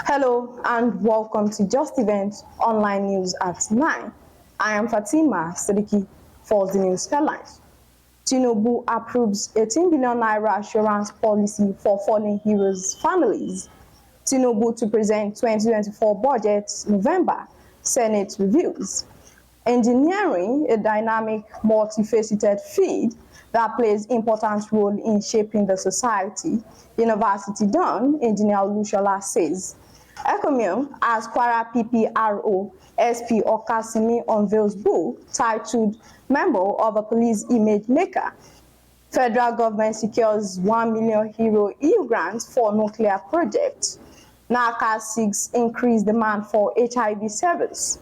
Hello and welcome to Just Event Online News at 9. I am Fatima Siddiqui for the news headlines. Tinubu approves 18 billion naira assurance policy for fallen heroes' families. Tinubu to present 2024 budget November. Senate reviews. Engineering, a dynamic, multifaceted field that plays important role in shaping the society. University done, Engineer Olusola says. Encomium, as Kwara PPRO, SP Okasanmi unveils book titled Memoir of a Police Image Maker. Federal government secures 1 million euro EU grants for nuclear project. NACA seeks increased demand for HIV service.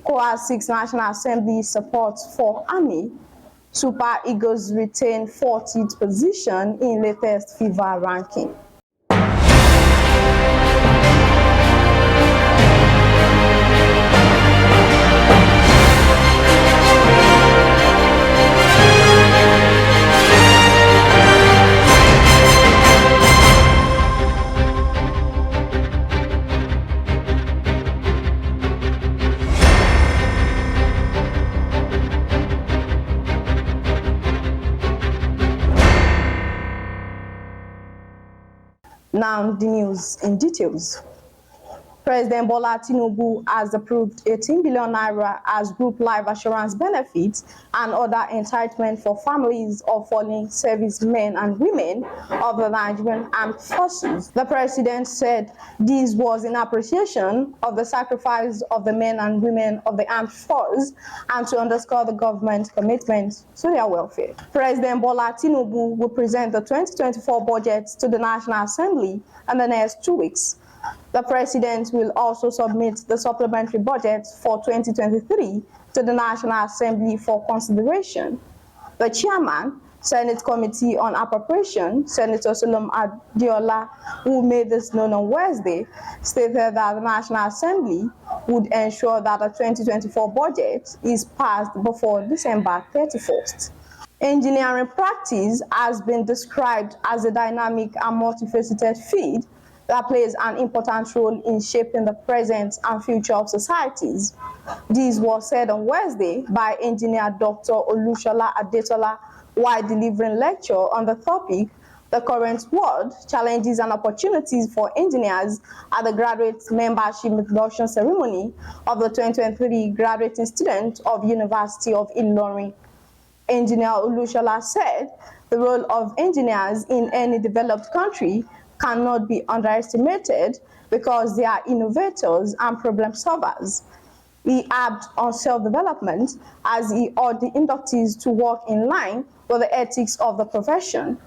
COAS seeks National Assembly support for Army. Super Eagles retain 40th position in latest FIFA ranking. Now the news in details. President Bola Tinubu has approved 18 billion naira as group life assurance benefits and other entitlement for families of fallen servicemen and women of the Nigerian Armed Forces. The president said this was in appreciation of the sacrifice of the men and women of the armed forces and to underscore the government's commitment to their welfare. President Bola Tinubu will present the 2024 budget to the National Assembly in the next 2 weeks. The president will also submit the supplementary budget for 2023 to the National Assembly for consideration. The chairman, Senate Committee on Appropriation, Senator Solomon Adiola, who made this known on Wednesday, stated that the National Assembly would ensure that the 2024 budget is passed before December 31st. Engineering practice has been described as a dynamic and multifaceted field that plays an important role in shaping the present and future of societies. This was said on Wednesday by engineer Dr. Olusola while delivering lecture on the topic, The Current World, Challenges and Opportunities for Engineers at the Graduate Membership Induction Ceremony of the 2023 graduating student of University of Ilorin. Engineer Olusola said the role of engineers in any developed country cannot be underestimated because they are innovators and problem solvers. He harped on self-development as he urged the inductees to work in line with the ethics of the profession.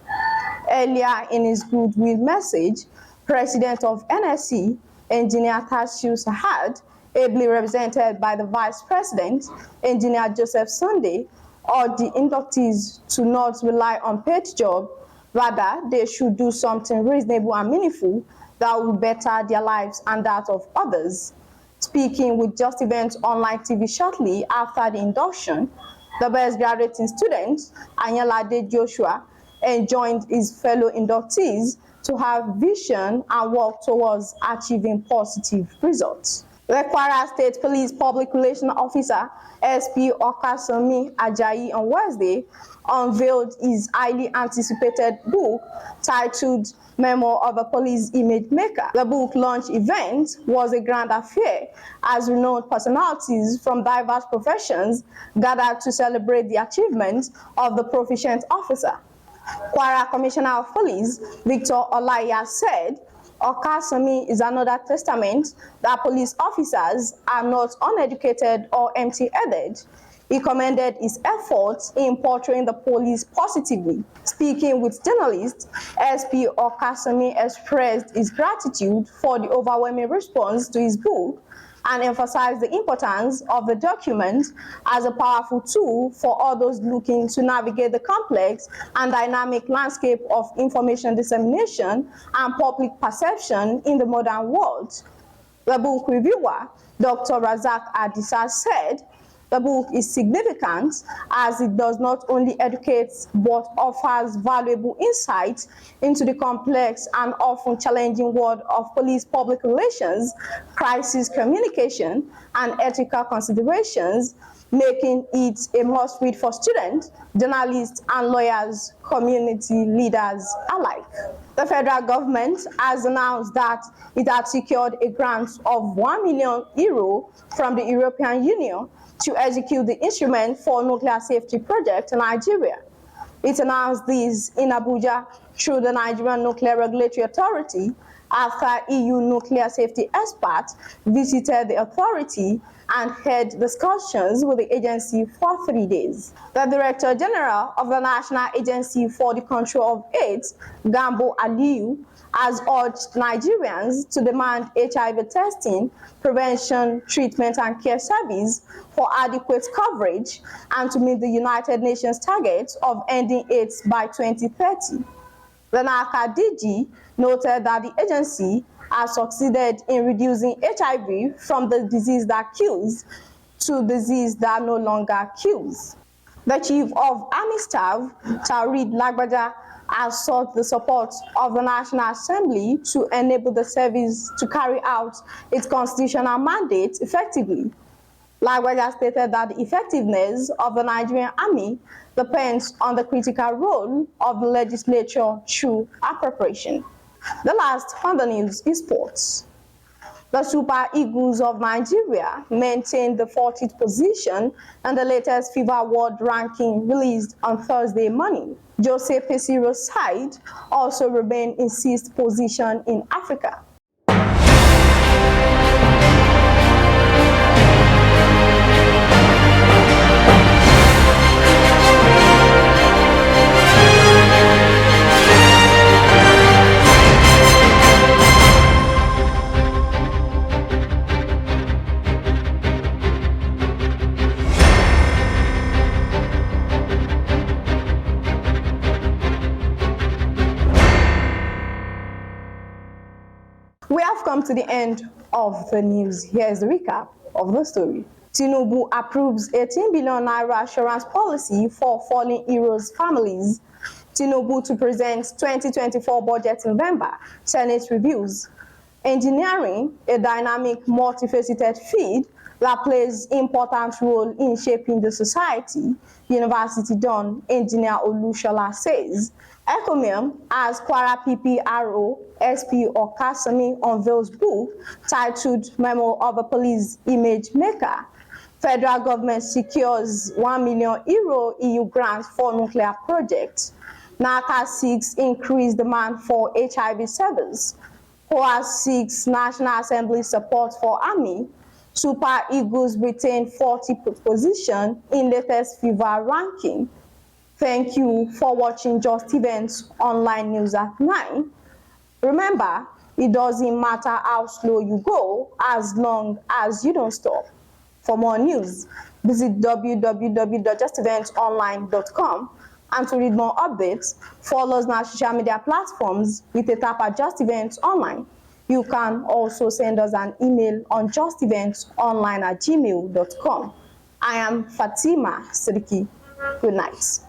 Earlier in his goodwill message, President of NSC, Engineer Tashiu Sahad, ably represented by the Vice President, Engineer Joseph Sunday, urged the inductees to not rely on paid jobs. Rather, they should do something reasonable and meaningful that will better their lives and that of others. Speaking with Just Event Online TV shortly after the induction, the best graduating student, Anyalade Joshua, enjoined his fellow inductees to have vision and work towards achieving positive results. The Kwara State Police Public Relations Officer, SP Okasanmi on Wednesday, unveiled his highly anticipated book titled Memoir of a Police Image Maker. The book launch event was a grand affair as renowned personalities from diverse professions gathered to celebrate the achievements of the proficient officer. Kwara Commissioner of Police, Victor Olaiya, said, Okasanmi is another testament that police officers are not uneducated or empty-headed. He commended his efforts in portraying the police positively. Speaking with journalists, SP Okasanmi expressed his gratitude for the overwhelming response to his book and emphasized the importance of the document as a powerful tool for all those looking to navigate the complex and dynamic landscape of information dissemination and public perception in the modern world. The book reviewer, Dr. Razak Adisa, said, The book is significant as it does not only educate but offers valuable insight into the complex and often challenging world of police public relations, crisis communication, and ethical considerations, making it a must-read for students, journalists, and lawyers, community leaders alike. The federal government has announced that it had secured a grant of €1 million from the European Union to execute the instrument for nuclear safety project in Nigeria. It announced this in Abuja through the Nigerian Nuclear Regulatory Authority after EU nuclear safety experts visited the authority and had discussions with the agency for 3 days. The Director General of the National Agency for the Control of AIDS, Gambo Aliyu, has urged Nigerians to demand HIV testing, prevention, treatment, and care service for adequate coverage and to meet the United Nations target of ending AIDS by 2030. The NACA DG noted that the agency has succeeded in reducing HIV from the disease that kills to disease that no longer kills. The Chief of Army Staff, Tarid Lagbaja, has sought the support of the National Assembly to enable the service to carry out its constitutional mandate effectively. Lagbaja stated that the effectiveness of the Nigerian Army depends on the critical role of the legislature through appropriation. The last on the news is sports. The Super Eagles of Nigeria maintained the 40th position in the latest FIFA World Ranking released on Thursday morning. Jose Peseiro's side also remained in 6th position in Africa. We have come to the end of the news. Here is the recap of the story. Tinubu approves 18 billion naira assurance policy for fallen heroes' families. Tinubu to present 2024 budget in November. Senate reviews. Engineering, a dynamic, multifaceted field that plays important role in shaping the society, University Don Engineer Olusola says. Encomium, as Kwara PPRO, SP Okasanmi unveils book titled Memoir of a Police Image Maker. Federal government secures €1 million EU grant for nuclear project. NACA seeks increased demand for HIV service. COAS seeks National Assembly support for Army. Super Eagles retain 40th position in latest FIFA ranking. Thank you for watching Justeventonline News at 9. Remember, it doesn't matter how slow you go as long as you don't stop. For more news, visit www.justeventonline.com, and to read more updates, follow us on our social media platforms with a tap at Justeventonline. You can also send us an email on justeventonline@gmail.com. I am Fatima Siddiqui. Good night.